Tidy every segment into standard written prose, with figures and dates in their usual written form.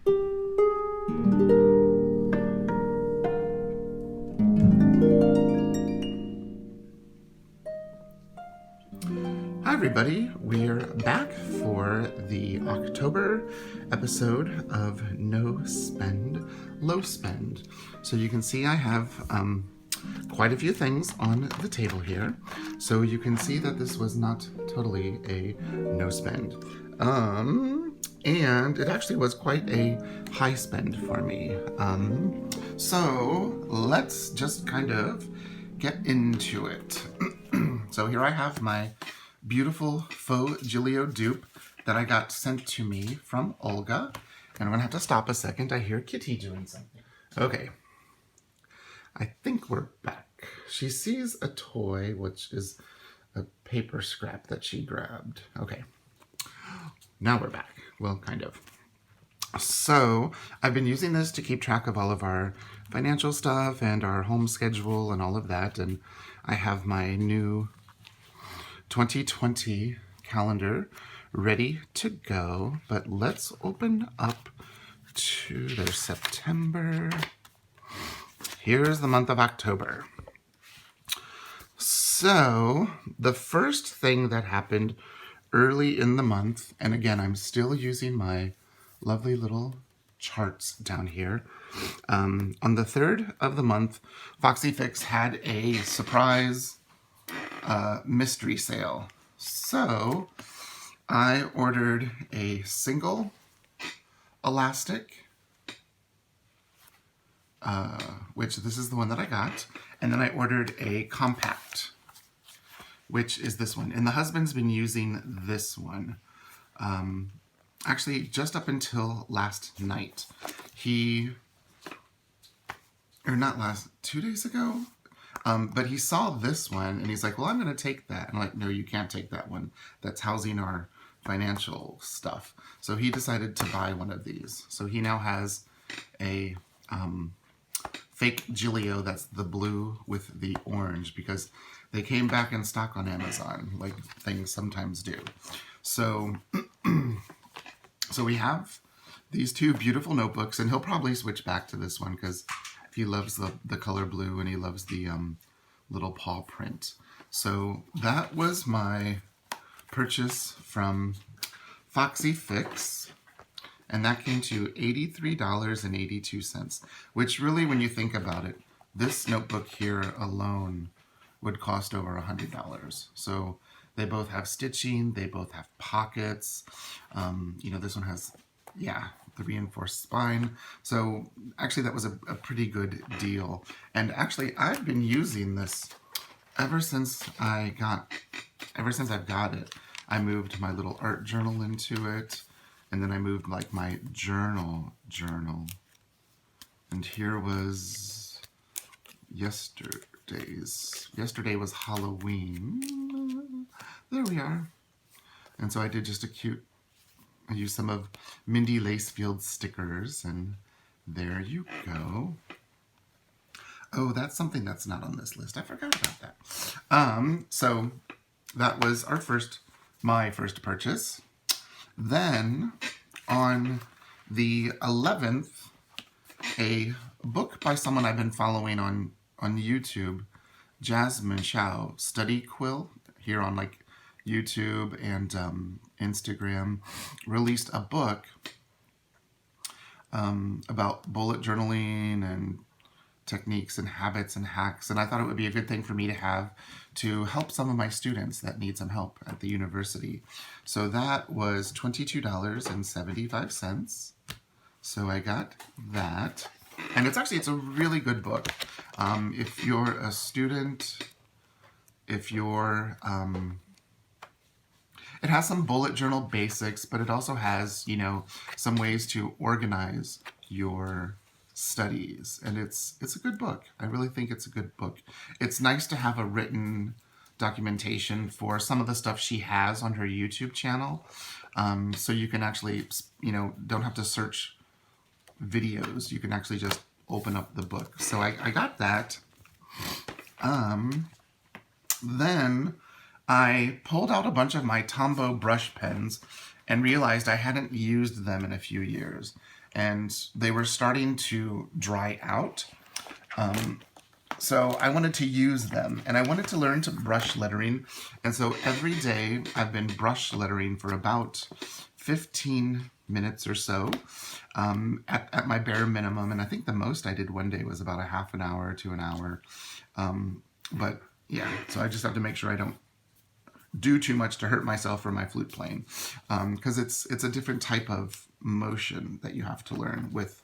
Hi everybody, we're back for the October episode of No Spend, Low Spend. So you can see I have quite a few things on the table here. So you can see that this was not totally a no spend. And it actually was quite a high spend for me. So let's just kind of get into it. So here I have my beautiful faux Giglio dupe that I got sent to me from Olga. And I'm gonna have to stop a second. I hear Kitty doing something. Okay, I think we're back. She sees a toy, which is a paper scrap that she grabbed. Okay, now we're back. Well, kind of. So I've been using this to keep track of all of our financial stuff and our home schedule and all of that. And I have my new 2020 calendar ready to go. But let's open up to their September. Here's the month of October. So the first thing that happened early in the month, and again, I'm still using my lovely little charts down here. On the 3rd of the month, Foxy Fix had a surprise mystery sale. So I ordered a single elastic, which this is the one that I got. And then I ordered a compact, which is this one. And the husband's been using this one. Actually, just up until last night. Or not last, 2 days ago? But he saw this one and he's like, well, I'm going to take that. And I'm like, no, you can't take that one. That's housing our financial stuff. So he decided to buy one of these. So he now has a fake Giglio that's the blue with the orange because they came back in stock on Amazon, like things sometimes do. So, so we have these two beautiful notebooks, and he'll probably switch back to this one because he loves the color blue and he loves the little paw print. So that was my purchase from Foxy Fix, and that came to $83.82, which really, when you think about it, this notebook here alone would cost over $100. So they both have stitching, they both have pockets. You know, this one has, the reinforced spine. So actually that was a pretty good deal. And actually I've been using this ever since I've got it. I moved my little art journal into it, and then I moved like my journal. And here was yesterday was Halloween. There we are. And so I did just I used some of Mindy Lacefield's stickers, and there you go. Oh, that's something that's not on this list. I forgot about that. So that was my first purchase. Then on the 11th, a book by someone I've been following on YouTube, Jasmine Chow, Study Quill, here on like YouTube and Instagram, released a book about bullet journaling and techniques and habits and hacks, and I thought it would be a good thing for me to have to help some of my students that need some help at the university. So that was $22.75. So I got that, and it's a really good book. If you're a student, it has some bullet journal basics, but it also has, some ways to organize your studies, and it's a good book. I really think it's a good book. It's nice to have a written documentation for some of the stuff she has on her YouTube channel, so you can actually, don't have to search videos. You can actually just open up the book. So I got that. Then I pulled out a bunch of my Tombow brush pens and realized I hadn't used them in a few years. and they were starting to dry out. So I wanted to use them, and I wanted to learn to brush lettering. And so every day I've been brush lettering for about 15 minutes or so, at my bare minimum. And I think the most I did one day was about a half an hour to an hour. But yeah, so I just have to make sure I don't do too much to hurt myself for my flute playing, because it's a different type of motion that you have to learn with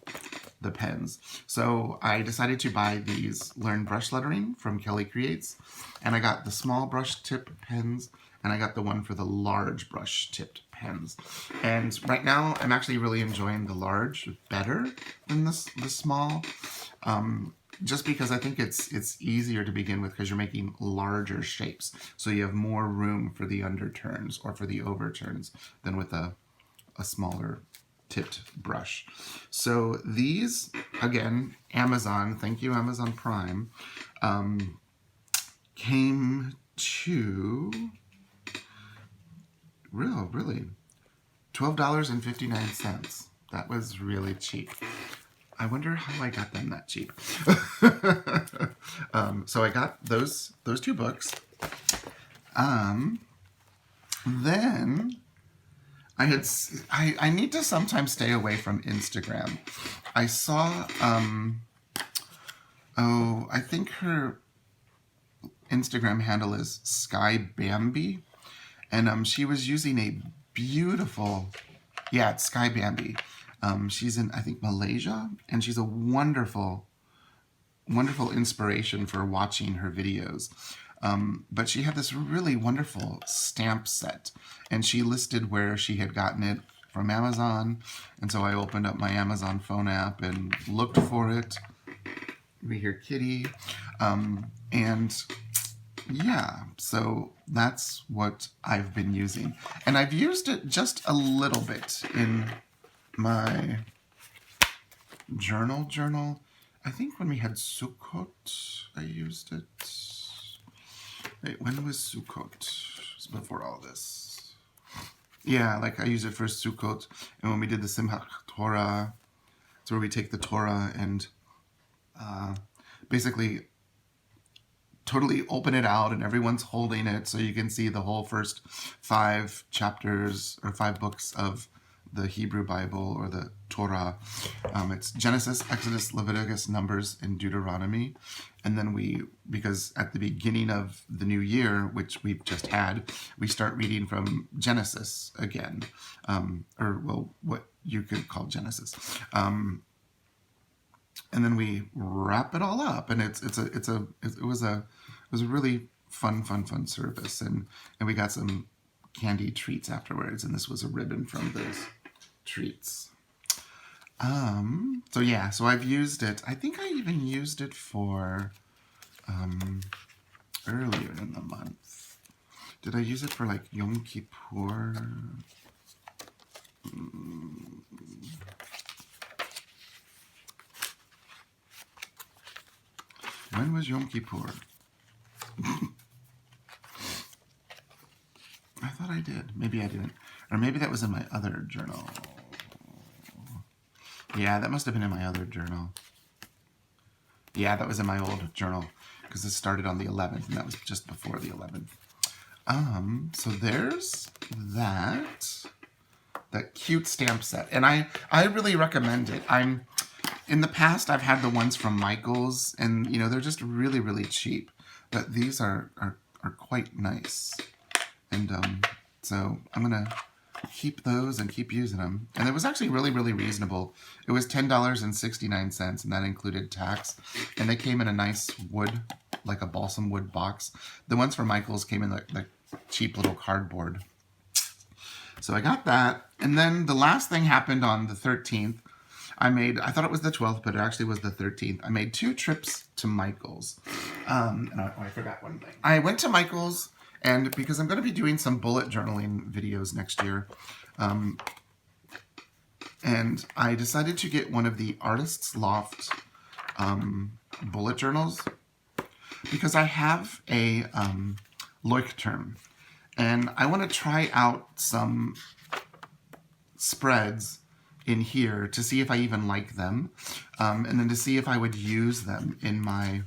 the pens. So I decided to buy these Learn Brush Lettering from Kelly Creates, and I got the small brush tip pens, and I got the one for the large brush tipped pens. And right now I'm actually really enjoying the large better than the small. Just because I think it's easier to begin with, because you're making larger shapes. So you have more room for the underturns or for the overturns than with a smaller tipped brush. So these, again, Amazon, thank you Amazon Prime, came to really $12.59. That was really cheap. I wonder how I got them that cheap. So I got those two books. Then I need to sometimes stay away from Instagram. I saw I think her Instagram handle is Sky Bambi, and she was using a beautiful, yeah, it's Sky Bambi. She's in, I think, Malaysia, and she's a wonderful inspiration for watching her videos. But she had this really wonderful stamp set, and she listed where she had gotten it from Amazon. And so I opened up my Amazon phone app and looked for it. We hear Kitty. And yeah, so that's what I've been using. And I've used it just a little bit in my journal. I think when we had Sukkot, I used it. Wait, when was Sukkot? It was before all this. Yeah, like I used it for Sukkot, and when we did the Simchat Torah, it's where we take the Torah and basically totally open it out, and everyone's holding it so you can see the whole first 5 chapters or 5 books of the Hebrew Bible or the Torah. It's Genesis, Exodus, Leviticus, Numbers, and Deuteronomy. And then because at the beginning of the new year, which we've just had, we start reading from Genesis again, or well, what you could call Genesis. And then we wrap it all up, and it was a really fun service, and we got some candy treats afterwards, and this was a ribbon from those treats. So yeah, so I've used it. I think I even used it for earlier in the month. Did I use it for like Yom Kippur? When was Yom Kippur? I thought I did. Maybe I didn't. Or maybe that was in my other journal. Yeah, that must have been in my other journal. Yeah, that was in my old journal, because this started on the 11th, and that was just before the 11th. So there's that cute stamp set, and I really recommend it. In the past, I've had the ones from Michael's, and you know, they're just really cheap, but these are quite nice. And so I'm gonna keep those and keep using them. And it was actually really reasonable. It was $10.69, and that included tax. And they came in a nice wood, like a balsam wood box. The ones from Michael's came in the cheap little cardboard. So I got that. And then the last thing happened on the 13th. I thought it was the 12th, but it actually was the 13th. I made 2 trips to Michael's. And I forgot one thing. I went to Michael's, and because I'm going to be doing some bullet journaling videos next year, and I decided to get one of the Artist's Loft bullet journals, because I have a Leuchtturm, and I want to try out some spreads in here to see if I even like them, and then to see if I would use them in my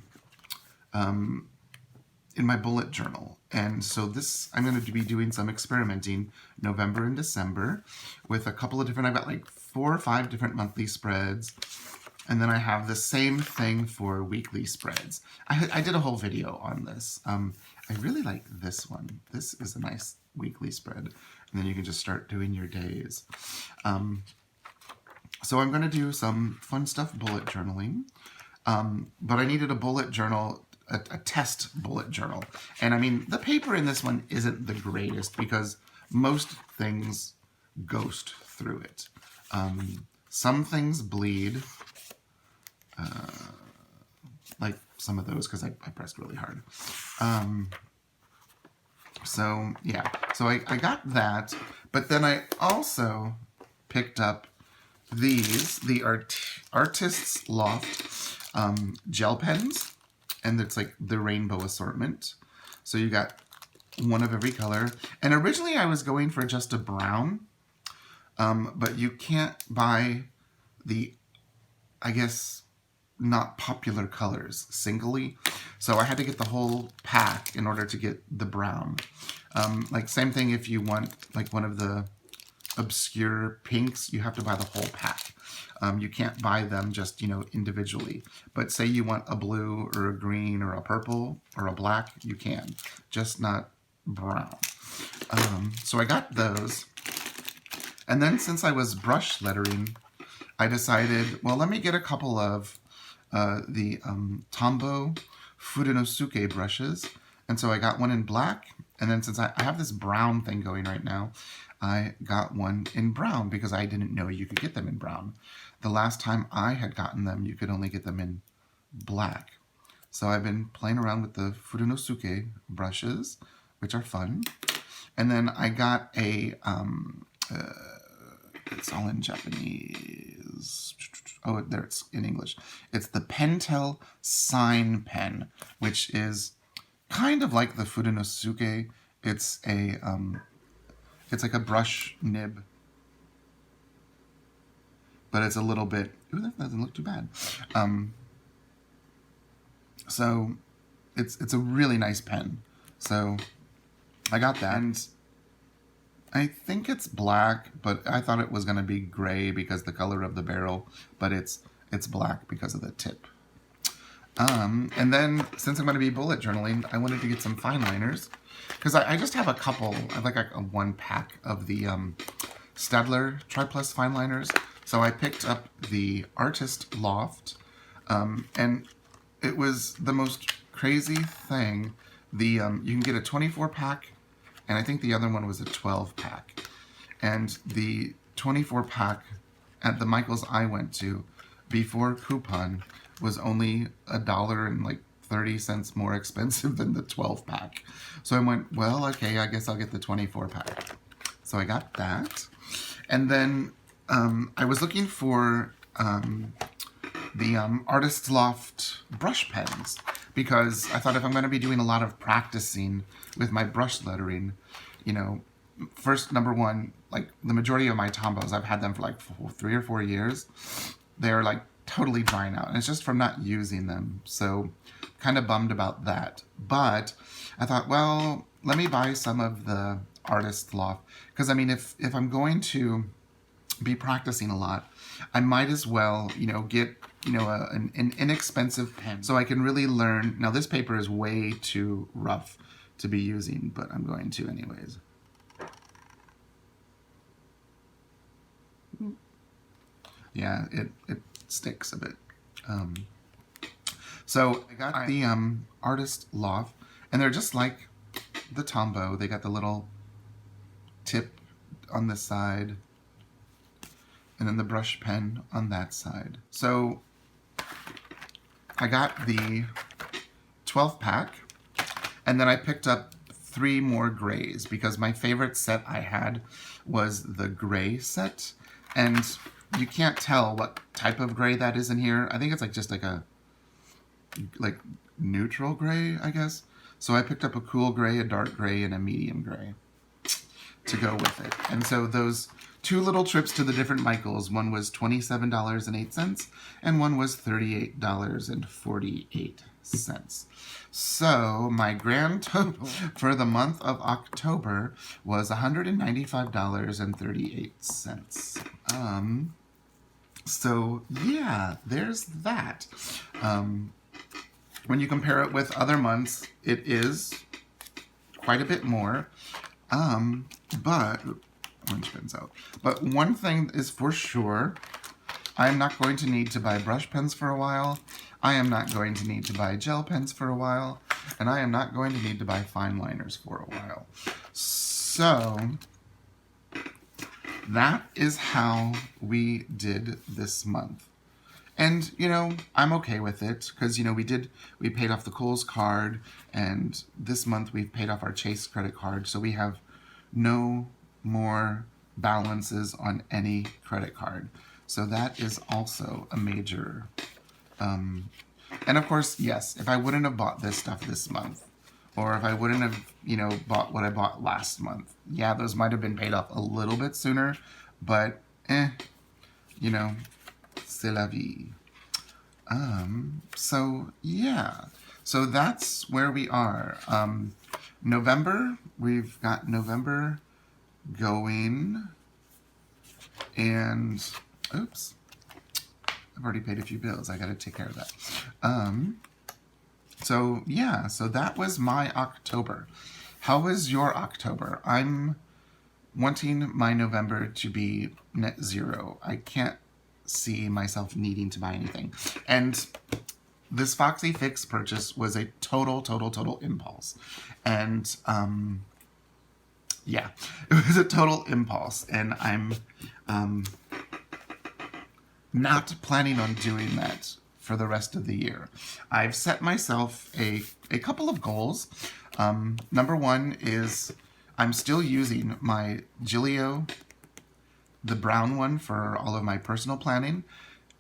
bullet journal. And so this, I'm going to be doing some experimenting November and December with a couple of different, I've got like 4 or 5 different monthly spreads. And then I have the same thing for weekly spreads. I did a whole video on this. I really like this one. This is a nice weekly spread. And then you can just start doing your days. So I'm going to do some fun stuff bullet journaling. But I needed a bullet journal, a test bullet journal. And I mean, the paper in this one isn't the greatest because most things ghost through it. Some things bleed. Like some of those because I pressed really hard. So yeah, so I got that, but then I also picked up these, the Artist's Loft gel pens, and it's like the rainbow assortment. So you got one of every color, and originally I was going for just a brown, but you can't buy the, I guess, not popular colors singly, so I had to get the whole pack in order to get the brown. Like same thing if you want like one of the obscure pinks, you have to buy the whole pack. You can't buy them just, you know, individually. But say you want a blue or a green or a purple or a black, you can, just not brown. So I got those, and then since I was brush lettering, I decided, well, let me get a couple of the Tombow Furunosuke brushes. And so I got one in black, and then since I have this brown thing going right now, I got one in brown because I didn't know you could get them in brown. The last time I had gotten them, you could only get them in black. So I've been playing around with the Furunosuke brushes, which are fun. And then I got a, it's all in Japanese. Oh, there, it's in English. It's the Pentel Sign Pen, which is kind of like the Furunosuke. It's a, it's like a brush nib, but it's a little bit, ooh, that doesn't look too bad. So it's a really nice pen. So I got that, and I think it's black, but I thought it was going to be gray because the color of the barrel, but it's black because of the tip. And then since I'm going to be bullet journaling, I wanted to get some fine liners because I just have a couple. I have like a 1 pack of the Staedtler Tri-Plus fine liners. So I picked up the Artist Loft, and it was the most crazy thing. The you can get a 24 pack. And I think the other one was a 12 pack. And the 24 pack at the Michael's I went to before coupon was only $1.30 more expensive than the 12 pack. So I went, well, okay, I guess I'll get the 24 pack. So I got that. And then I was looking for the Artist's Loft brush pens, because I thought if I'm going to be doing a lot of practicing with my brush lettering, you know, first, number one, like the majority of my Tombows, I've had them for like 3 or 4 years. They're like totally drying out, and it's just from not using them. So kind of bummed about that. But I thought, well, let me buy some of the Artist's Loft, because I mean, if I'm going to be practicing a lot, I might as well, you know, get, you know, an inexpensive pen so I can really learn. Now this paper is way too rough to be using, but I'm going to anyways. Yeah, it sticks a bit. So I got the Artist Loft, and they're just like the Tombow. They got the little tip on this side, and then the brush pen on that side. So I got the 12 pack, and then I picked up 3 more grays because my favorite set I had was the gray set, and you can't tell what type of gray that is in here. I think it's like just like a neutral gray, I guess. So I picked up a cool gray, a dark gray, and a medium gray to go with it. And so those 2 little trips to the different Michaels. One was $27.08 and one was $38.48. So my grand total for the month of October was $195.38. So yeah, there's that. When you compare it with other months, it is quite a bit more. But orange pens out. But one thing is for sure, I am not going to need to buy brush pens for a while. I am not going to need to buy gel pens for a while. And I am not going to need to buy fine liners for a while. So that is how we did this month. And, you know, I'm okay with it because, you know, we paid off the Kohl's card, and this month we've paid off our Chase credit card. So we have no more balances on any credit card. So that is also a major, and of course, yes, if I wouldn't have bought this stuff this month, or if I wouldn't have, you know, bought what I bought last month, yeah, those might have been paid off a little bit sooner, but, you know, c'est la vie. So, yeah. So that's where we are. November, we've got November going, and, oops, I've already paid a few bills. I got to take care of that. So, yeah, so that was my October. How was your October? I'm wanting my November to be net zero. I can't see myself needing to buy anything. And this Foxy Fix purchase was a total impulse. And, yeah, it was a total impulse. And I'm not planning on doing that for the rest of the year. I've set myself a couple of goals. Number one is I'm still using my Gillio, the brown one, for all of my personal planning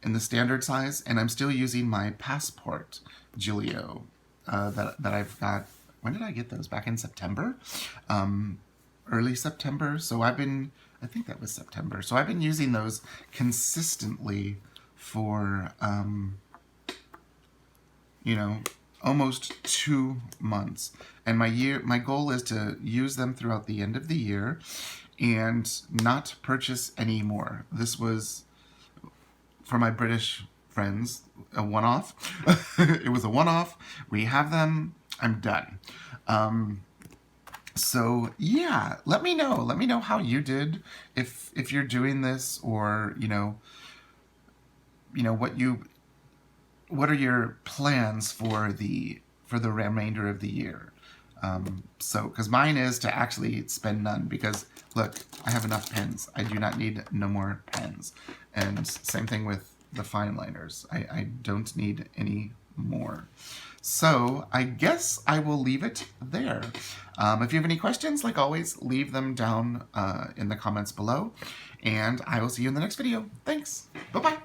in the standard size, and I'm still using my Passport Gillio that I've got. When did I get those? Back in September? Early September. So I think that was September. So I've been using those consistently for, you know, almost 2 months. And my goal is to use them throughout the end of the year and not purchase any more. This was, for my British friends, a one-off. It was a one-off. We have them. I'm done. So yeah, let me know. Let me know how you did, if you're doing this, or you know what are your plans for the remainder of the year. So because mine is to actually spend none, because look, I have enough pens. I do not need no more pens. And same thing with the fine liners. I don't need any more. So I guess I will leave it there. If you have any questions, like always, leave them down in the comments below. And I will see you in the next video. Thanks. Bye-bye.